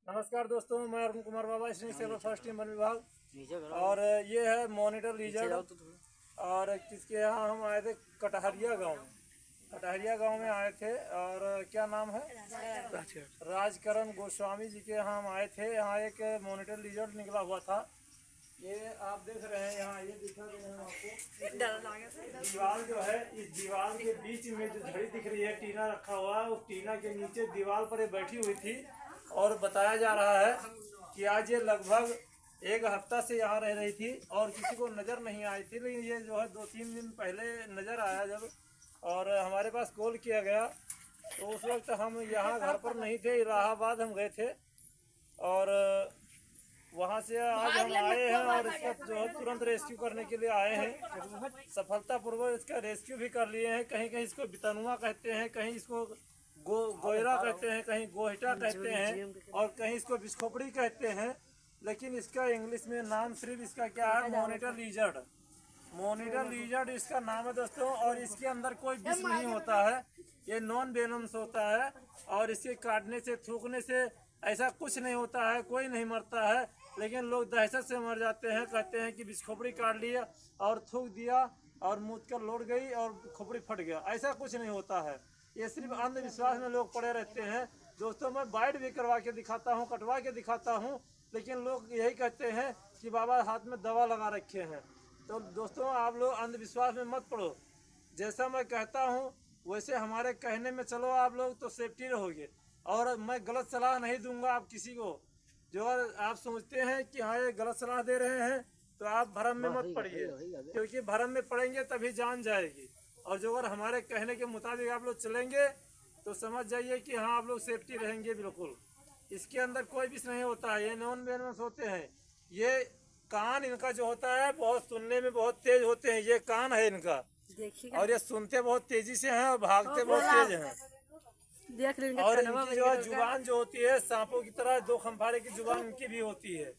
नमस्कार दोस्तों, मैं Arun Kumar Baba snake saver first team वन विभाग। और ये है मॉनिटर लीजर। और किसके यहाँ हम आए थे? कटहरिया गांव में आए थे। और क्या नाम है? राजकरण गोस्वामी जी के यहाँ हम आए थे। यहाँ एक मॉनिटर लीजर निकला हुआ था। ये आप देख रहे हैं, यहाँ ये दिखा रहे हैं आपको। दीवार जो है, इस दीवार के बीच में जो झड़ी दिख रही है, टीना रखा हुआ है, उस टीना के नीचे दीवार पर ये बैठी हुई थी। और बताया जा रहा है कि आज ये लगभग एक हफ्ता से यहाँ रह रही थी और किसी को नज़र नहीं आई थी। लेकिन ये जो है 2-3 दिन पहले नज़र आया जब, और हमारे पास कॉल किया गया तो उस वक्त हम यहाँ घर पर नहीं थे, इलाहाबाद हम गए थे। और वहाँ से आज हम आए हैं और इसका जो है तुरंत रेस्क्यू करने के लिए आए हैं। सफलतापूर्वक इसका रेस्क्यू भी कर लिए हैं। कहीं कहीं इसको बितनुआ कहते हैं, कहीं इसको गोयरा कहते हैं, कहीं गोहिटा कहते हैं, और कहीं इसको बिस्खोपड़ी कहते हैं। लेकिन इसका इंग्लिश में नाम सिर्फ इसका क्या है? Monitor lizard. मॉनिटर लीजर्ड इसका नाम है दोस्तों। और इसके अंदर कोई विष नहीं होता है, ये नॉन वेनम्स होता है। और इसके काटने से, थूकने से ऐसा कुछ नहीं होता है, कोई नहीं मरता है। लेकिन लोग दहशत से मर जाते हैं, कहते हैं कि बिस्खोपड़ी काट लिया और थूक दिया और मुँह कर लौट गई और खोपड़ी फट गया। ऐसा कुछ नहीं होता है, ये सिर्फ अंधविश्वास में लोग पड़े रहते हैं। दोस्तों, मैं बाइट भी करवा के दिखाता हूँ, कटवा के दिखाता हूँ, लेकिन लोग यही कहते हैं कि बाबा हाथ में दवा लगा रखे हैं। तो दोस्तों, आप लोग अंधविश्वास में मत पड़ो। जैसा मैं कहता हूँ वैसे हमारे कहने में चलो आप लोग, तो सेफ्टी रहोगे। और मैं गलत सलाह नहीं दूंगा आप किसी को। जो आप सोचते हैं कि हाँ ये गलत सलाह दे रहे हैं, तो आप भरम में मत पड़िए, क्योंकि भरम में पड़ेंगे तभी जान जाएगी। और जो अगर हमारे कहने के मुताबिक आप लोग चलेंगे तो समझ जाइए कि हाँ आप लोग सेफ्टी रहेंगे बिल्कुल। इसके अंदर कोई विष नहीं होता है, ये नॉन वेनमस होते हैं। ये कान इनका जो होता है बहुत सुनने में बहुत तेज होते हैं, ये कान है इनका। और ये सुनते बहुत तेजी से हैं और भागते बहुत तेज हैं। और इनकी जो है जुबान जो होती है सांपों की तरह, 2 खंपारे की जुबान इनकी भी होती है।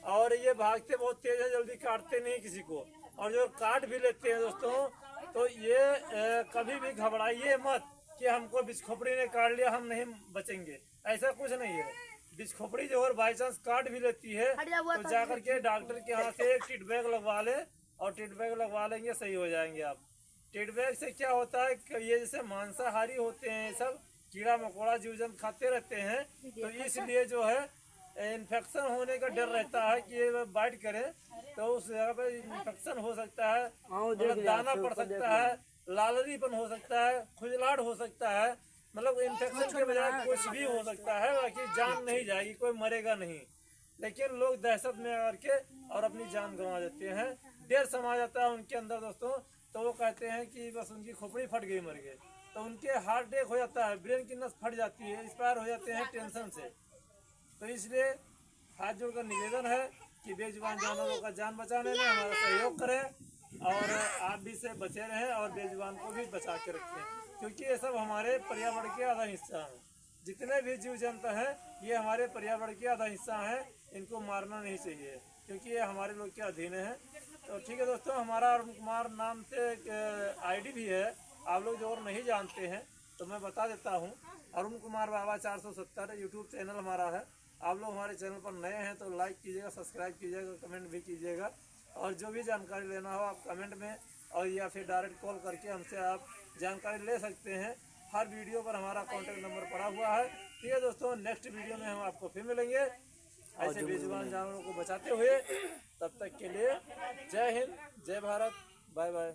और ये भागते बहुत तेज है, जल्दी काटते नहीं किसी को। और जो काट भी लेते हैं दोस्तों, तो ये कभी भी घबराइए मत कि हमको बिस्खोपड़ी ने काट लिया, हम नहीं बचेंगे। ऐसा कुछ नहीं है। बिस्खोपड़ी जो और बाई चांस काट भी लेती है तो जाकर के डॉक्टर के यहाँ से एक टिट बैग लगवा ले, और टिट बैग लगवा लेंगे, सही हो जाएंगे आप। टिट बैग से क्या होता है कि ये जैसे मांसाहारी होते हैं, सब कीड़ा मकोड़ा जीव जंतु खाते रहते हैं, तो इसलिए जो है इन्फेक्शन होने का डर रहता है कि ये बाइट करे तो उस जगह पे इन्फेक्शन हो सकता है, दाना पड़ सकता है, लालरीपन हो सकता है, खुजलाहट हो सकता है। मतलब इन्फेक्शन के बजाय कुछ भी हो सकता है, बाकी जान नहीं जाएगी, कोई मरेगा नहीं। लेकिन लोग दहशत में आकर के और अपनी जान गंवा देते हैं, डर समा जाता है उनके अंदर दोस्तों। तो वो कहते हैं कि बस उनकी खोपड़ी फट गई, मर गए। तो उनके हार्ट अटैक हो जाता है, ब्रेन की नस फट जाती है, एक्सपायर हो जाते हैं टेंशन से। तो इसलिए हाथ जोड़कर निवेदन है कि बेजुबान जानवरों का जान बचाने में हमारा सहयोग करें और आप भी से बचे रहें और बेजुबान को भी बचा के रखें, क्योंकि ये सब हमारे पर्यावरण के आधा हिस्सा हैं। जितने भी जीव जंतु हैं ये हमारे पर्यावरण के आधा हिस्सा हैं, इनको मारना नहीं चाहिए क्योंकि ये हमारे लोग के अधीन है। तो ठीक है दोस्तों, हमारा अरुण कुमार नाम से एक ID भी है, आप लोग जो और नहीं जानते हैं तो मैं बता देता हूँ। अरुण कुमार बाबा 470 यूट्यूब चैनल हमारा है। आप लोग हमारे चैनल पर नए हैं तो लाइक कीजिएगा, सब्सक्राइब कीजिएगा, कमेंट भी कीजिएगा। और जो भी जानकारी लेना हो आप कमेंट में और या फिर डायरेक्ट कॉल करके हमसे आप जानकारी ले सकते हैं। हर वीडियो पर हमारा कॉन्टैक्ट नंबर पड़ा हुआ है। ठीक है दोस्तों, नेक्स्ट वीडियो में हम आपको फिर मिलेंगे ऐसे बेजुबान जानवरों को बचाते हुए। तब तक के लिए जय हिंद, जय भारत, बाय बाय।